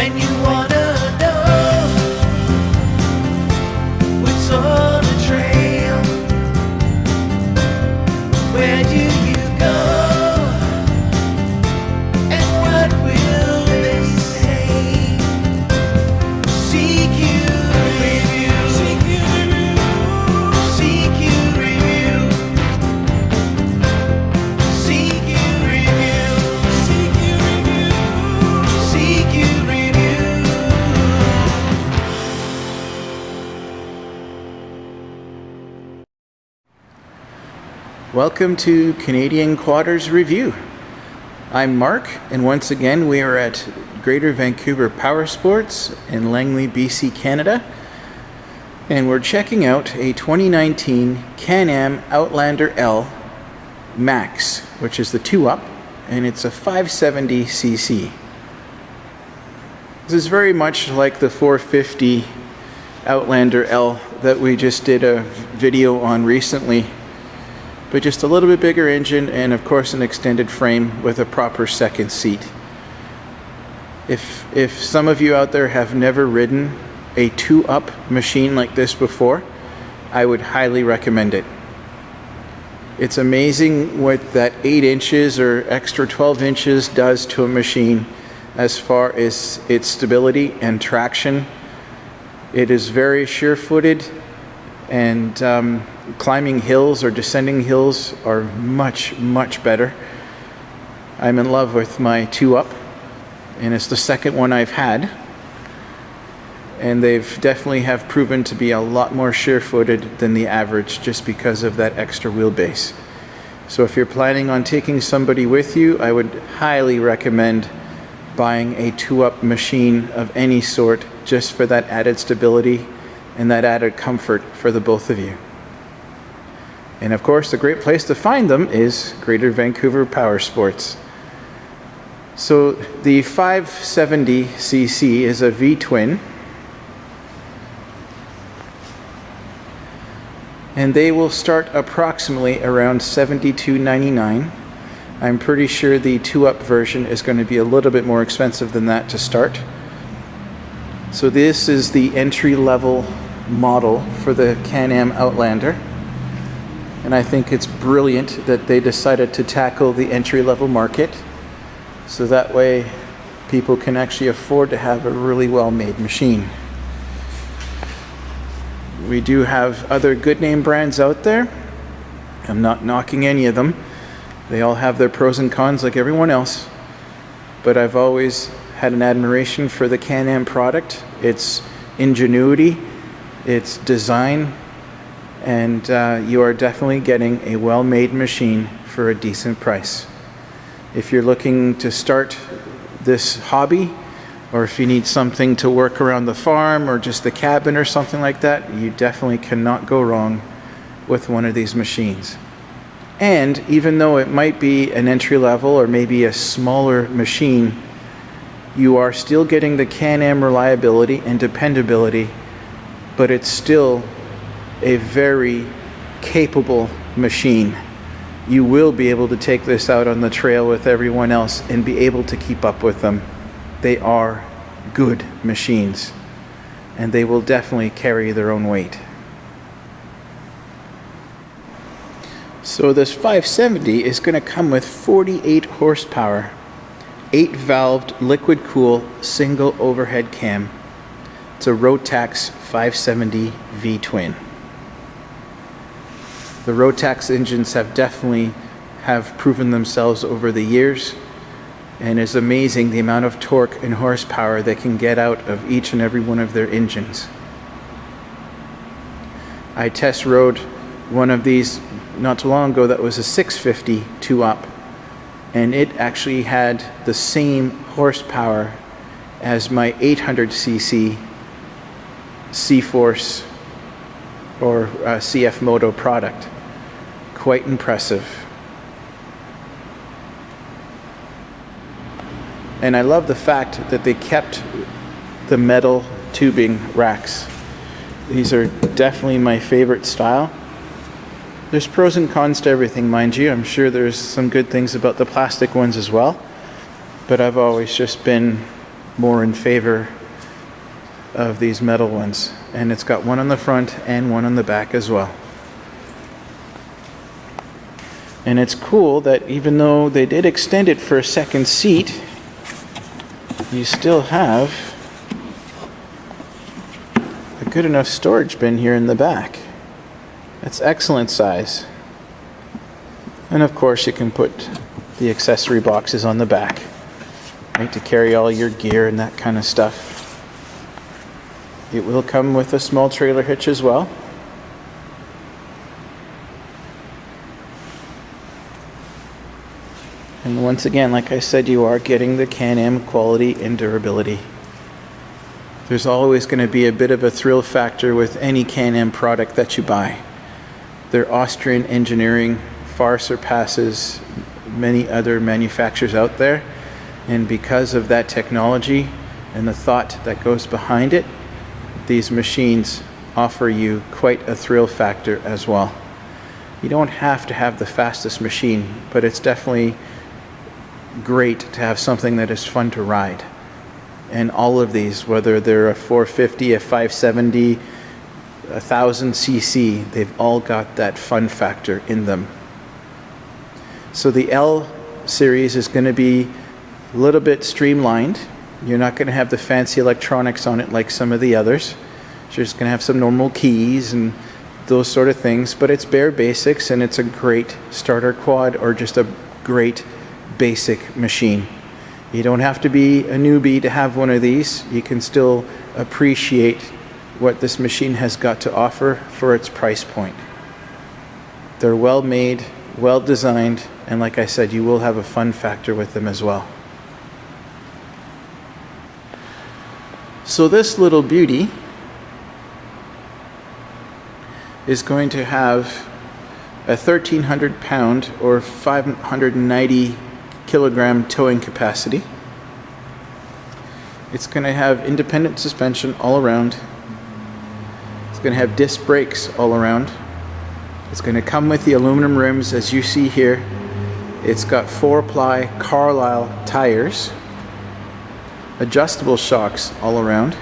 when you wanna know what's on the trail. Where do you go? And what will they say? CQ Review. CQ Review. CQ Review. CQ Review. Welcome to Canadian Quadders Review. I'm Mark, and once again we are at Greater Vancouver Powersports in Langley, BC, Canada. And we're checking out a 2019 Can-Am Outlander L Max, which is the 2-up, and it's a 570cc. This is very much like the 450 Outlander L that we just did a video on recently, but just a little bit bigger engine and of course an extended frame with a proper second seat. If some of you out there have never ridden a 2-up machine like this before, I would highly recommend it. It's amazing what that 8 inches or extra 12 inches does to a machine as far as its stability and traction. It is very sure-footed, and climbing hills or descending hills are much better. I'm in love with my 2-up, and it's the second one I've had, and they've definitely have proven to be a lot more sure-footed than the average just because of that extra wheelbase. So if you're planning on taking somebody with you, I would highly recommend buying a 2-up machine of any sort just for that added stability and that added comfort for the both of you. And of course, the great place to find them is Greater Vancouver Powersports. So the 570cc is a V-twin, and they will start approximately around $72.99. I'm pretty sure the 2-up version is going to be a little bit more expensive than that to start. So this is the entry-level model for the Can-Am Outlander, and I think it's brilliant that they decided to tackle the entry-level market, so that way people can actually afford to have a really well-made machine. We do have other good name brands out there. I'm not knocking any of them. They all have their pros and cons like everyone else, but I've always had an admiration for the Can-Am product, its ingenuity, its design, and you are definitely getting a well-made machine for a decent price. If you're looking to start this hobby, or if you need something to work around the farm or just the cabin or something like that, you definitely cannot go wrong with one of these machines. And even though it might be an entry level or maybe a smaller machine, you are still getting the Can-Am reliability and dependability, but it's still a very capable machine. You will be able to take this out on the trail with everyone else and be able to keep up with them. They are good machines, and they will definitely carry their own weight. So this 570 is going to come with 48 horsepower, 8-valved liquid cool single overhead cam. It's a Rotax 570 V-twin. The Rotax engines have definitely proven themselves over the years, and it's amazing the amount of torque and horsepower they can get out of each and every one of their engines. I test rode one of these not too long ago that was a 650 2-up, and it actually had the same horsepower as my 800cc C-Force or CF Moto product. Quite impressive. And I love the fact that they kept the metal tubing racks. These are definitely my favorite style. There's pros and cons to everything, mind you. I'm sure there's some good things about the plastic ones as well. But I've always just been more in favor of these metal ones. And it's got one on the front and one on the back as well. And it's cool that even though they did extend it for a second seat, you still have a good enough storage bin here in the back. That's excellent size. And of course you can put the accessory boxes on the back, right, to carry all your gear and that kind of stuff. It will come with a small trailer hitch as well. And once again, like I said, you are getting the Can-Am quality and durability. There's always going to be a bit of a thrill factor with any Can-Am product that you buy. Their Austrian engineering far surpasses many other manufacturers out there. And because of that technology and the thought that goes behind it, these machines offer you quite a thrill factor as well. You don't have to have the fastest machine, but it's definitely great to have something that is fun to ride. And all of these, whether they're a 450, a 570, 1000 cc, they've all got that fun factor in them. So the L series is going to be a little bit streamlined. You're not going to have the fancy electronics on it like some of the others. You're just going to have some normal keys and those sort of things, but it's bare basics, and it's a great starter quad or just a great basic machine. You don't have to be a newbie to have one of these. You can still appreciate what this machine has got to offer for its price point. They're well made, well designed, and like I said, you will have a fun factor with them as well. So this little beauty is going to have a 1,300 pound or 590 kilogram towing capacity. It's going to have independent suspension all around. It's going to have disc brakes all around. It's going to come with the aluminum rims as you see here. It's got 4-ply Carlisle tires, adjustable shocks all around.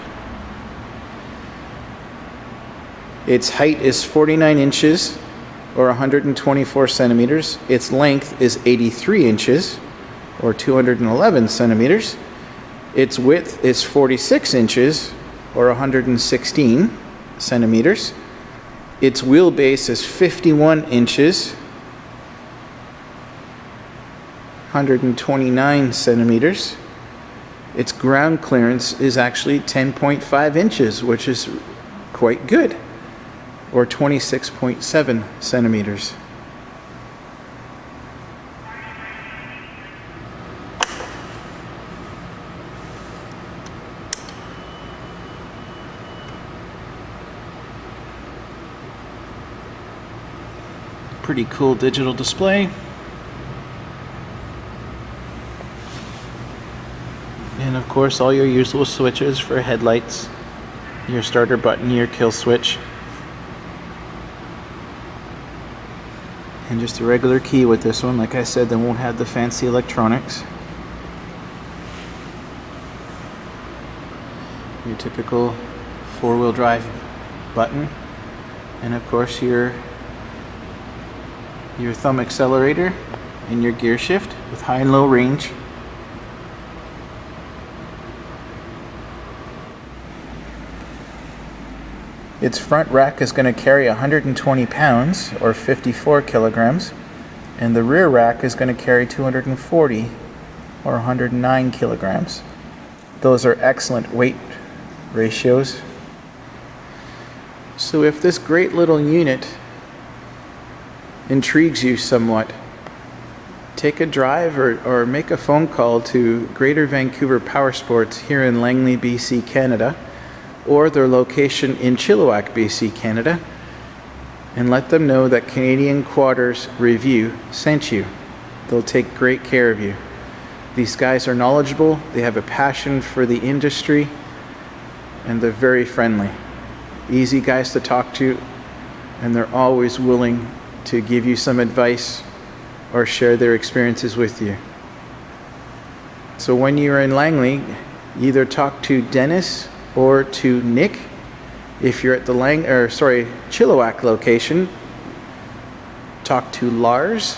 Its height is 49 inches or 124 centimeters. Its length is 83 inches or 211 centimeters. Its width is 46 inches or 116 centimeters. Its wheelbase is 51 inches, 129 centimeters. Its ground clearance is actually 10.5 inches, which is quite good, or 26.7 centimeters. Pretty cool digital display. And of course all your usual switches for headlights, your starter button, your kill switch, and just a regular key with this one. Like I said, they won't have the fancy electronics. Your typical four-wheel drive button, and of course your thumb accelerator and your gear shift with high and low range. Its front rack is going to carry 120 pounds or 54 kilograms, and the rear rack is going to carry 240 or 109 kilograms. Those are excellent weight ratios. So if this great little unit intrigues you somewhat, take a drive or make a phone call to Greater Vancouver Powersports here in Langley, BC, Canada, or their location in Chilliwack, BC, Canada, and let them know that Canadian Quadders Review sent you. They'll take great care of you. These guys are knowledgeable, they have a passion for the industry, and they're very friendly. Easy guys to talk to, and they're always willing to give you some advice or share their experiences with you. So when you're in Langley, Either talk to Dennis or to Nick. If you're at the Chilliwack location, talk to Lars.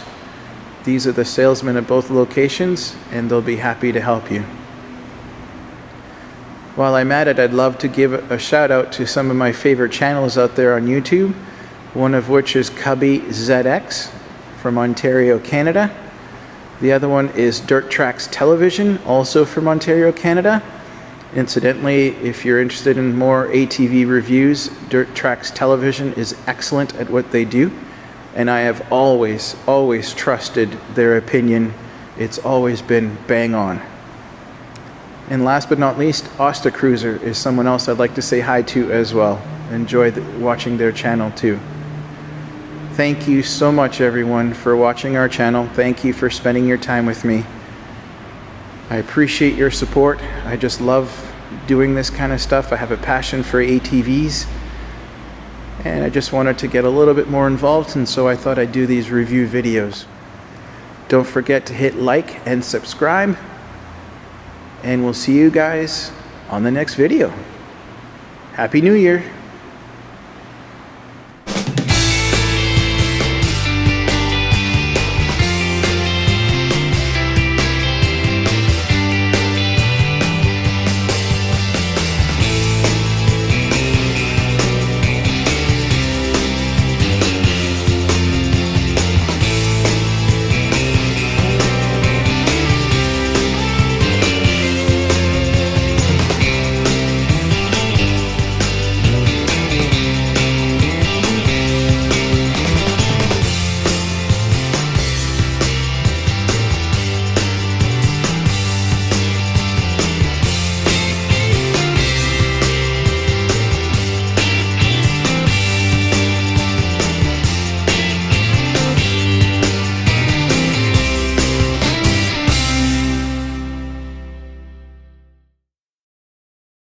These are the salesmen at both locations, and they'll be happy to help you. While I'm at it, I'd love to give a shout out to some of my favorite channels out there on YouTube, one of which is Cubby ZX from Ontario, Canada. The other one is Dirt Tracks Television, also from Ontario, Canada. Incidentally, if you're interested in more ATV reviews, Dirt Tracks Television is excellent at what they do, and I have always trusted their opinion. It's always been bang on. And last but not least, Osta Cruiser is someone else I'd like to say hi to as well. Enjoy watching their channel too. Thank you so much, everyone, for watching our channel. Thank you for spending your time with me. I appreciate your support. I just love doing this kind of stuff. I have a passion for ATVs, and I just wanted to get a little bit more involved, and so I thought I'd do these review videos. Don't forget to hit like and subscribe, and we'll see you guys on the next video. Happy New Year!